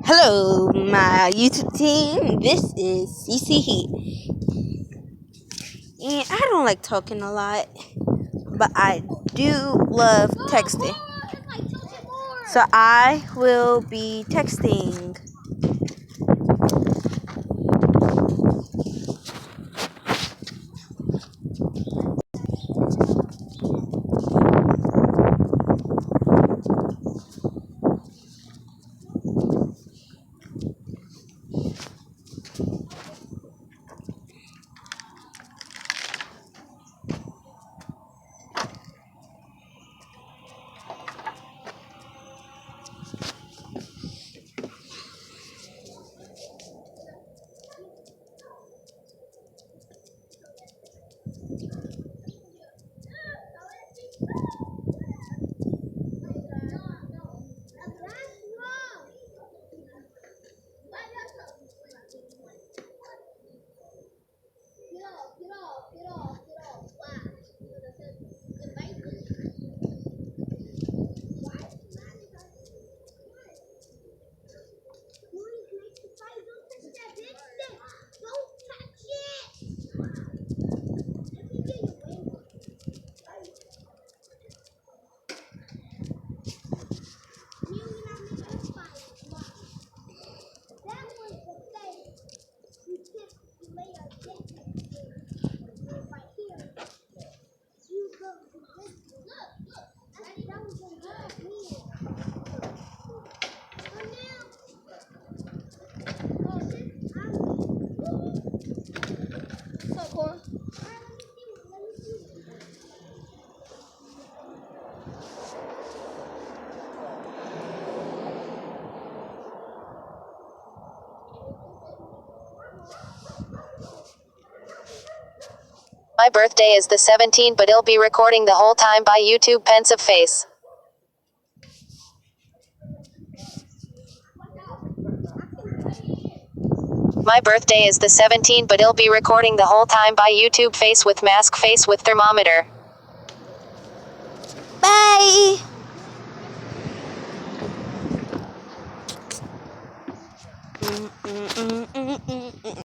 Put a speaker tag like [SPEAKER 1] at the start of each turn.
[SPEAKER 1] Hello, my YouTube team. This is CC Heat. And I don't like talking a lot, but I do love texting. So I will be texting.
[SPEAKER 2] My birthday is the 17th, but I'll be recording the whole time by YouTube. Pensive face. My birthday is the 17th, but I'll be recording the whole time by YouTube. Face with mask, face with thermometer.